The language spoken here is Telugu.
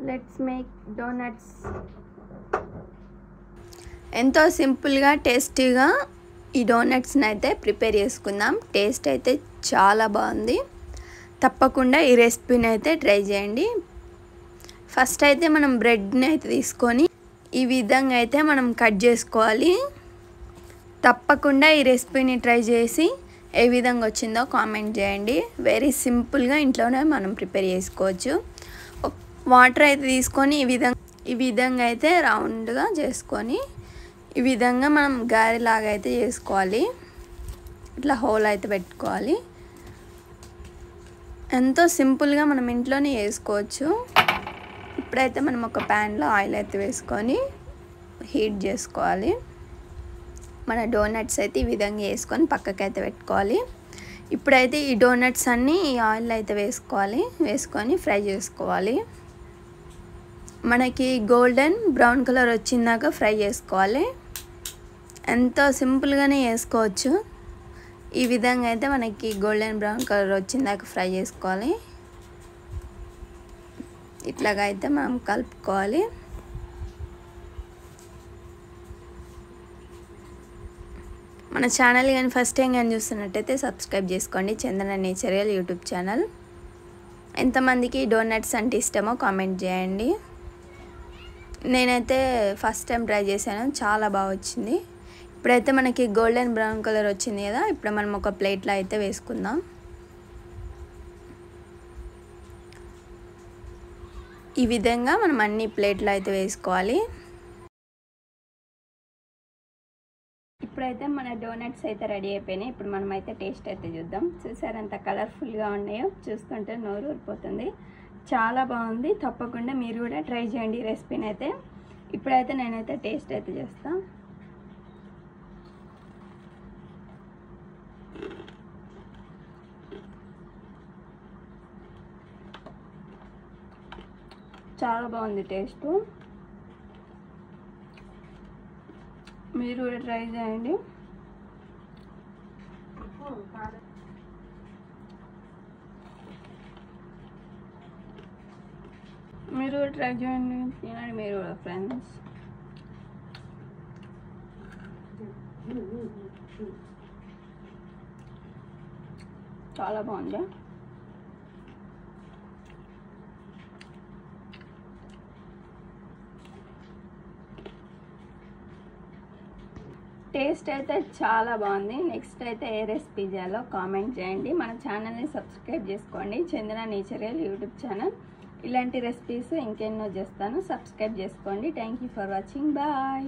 Let's make donuts. ఎంతో సింపుల్గా టేస్టీగా ఈ డోనట్స్ని అయితే ప్రిపేర్ చేసుకుందాం. టేస్ట్ అయితే చాలా బాగుంది. తప్పకుండా ఈ రెసిపీని అయితే ట్రై చేయండి. ఫస్ట్ అయితే మనం బ్రెడ్ని అయితే తీసుకొని ఈ విధంగా అయితే మనం కట్ చేసుకోవాలి. తప్పకుండా ఈ రెసిపీని ట్రై చేసి ఏ విధంగా వచ్చిందో కామెంట్ చేయండి. వెరీ సింపుల్గా ఇంట్లోనే మనం ప్రిపేర్ చేసుకోవచ్చు. వాటర్ అయితే తీసుకొని ఈ విధంగా అయితే రౌండ్గా చేసుకొని ఈ విధంగా మనం గారెలాగా అయితే చేసుకోవాలి. ఇట్లా హోల్ అయితే పెట్టుకోవాలి. ఎంతో సింపుల్గా మనం ఇంట్లోనే చేసుకోవచ్చు. ఇప్పుడైతే మనం ఒక ప్యాన్లో ఆయిల్ అయితే వేసుకొని హీట్ చేసుకోవాలి. మన డోనట్స్ అయితే ఈ విధంగా వేసుకొని పక్కకైతే పెట్టుకోవాలి. ఇప్పుడైతే ఈ డోనట్స్ అన్నీ ఈ ఆయిల్ అయితే వేసుకొని ఫ్రై చేసుకోవాలి. మనకి గోల్డెన్ బ్రౌన్ కలర్ వచ్చిందాక ఫ్రై చేసుకోవాలి. ఎంతో సింపుల్గానే చేసుకోవచ్చు. ఈ విధంగా అయితే మనకి గోల్డెన్ బ్రౌన్ కలర్ వచ్చిందాక ఫ్రై చేసుకోవాలి. ఇట్లాగా అయితే మనం కలుపుకోవాలి. మన ఛానల్ కానీ ఫస్ట్ టైం కానీ చూస్తున్నట్టయితే సబ్స్క్రైబ్ చేసుకోండి. Chandana natural YouTube channel. ఎంతమందికి డోనట్స్ అంటే ఇష్టమో కామెంట్ చేయండి. నేనైతే ఫస్ట్ టైం ట్రై చేశాను, చాలా బాగా వచ్చింది. ఇప్పుడైతే మనకి గోల్డెన్ బ్రౌన్ కలర్ వచ్చింది కదా, ఇప్పుడు మనం ఒక ప్లేట్లో అయితే వేసుకుందాం. ఈ విధంగా మనం అన్ని ప్లేట్లో అయితే వేసుకోవాలి. ఇప్పుడైతే మన డోనట్స్ అయితే రెడీ అయిపోయినాయి. ఇప్పుడు మనం అయితే టేస్ట్ అయితే చూద్దాం. చూసారు ఎంత కలర్ఫుల్గా ఉన్నాయో, చూస్తుంటే నోరు ఊరిపోతుంది. చాలా బాగుంది. తప్పకుండా మీరు కూడా ట్రై చేయండి ఈ రెసిపీని అయితే. ఇప్పుడైతే నేనైతే టేస్ట్ అయితే చేస్తాను. చాలా బాగుంది టేస్ట్. మీరు కూడా ట్రై చేయండి. మీరు కూడా ట్రై చేయండి, తినండి మీరు కూడా ఫ్రెండ్స్. చాలా బాగుంది. టేస్ట్ అయితే చాలా బాగుంది. నెక్స్ట్ అయితే ఏ రెసిపీ చేయాలో కామెంట్ చేయండి. మన ఛానల్ని సబ్స్క్రైబ్ చేసుకోండి. Chandana natural YouTube channel. ఇలాంటి రెసిపీస్ ఇంకెన్నో చేస్తాను. సబ్స్క్రైబ్ చేసుకోండి. Thank you for watching. Bye.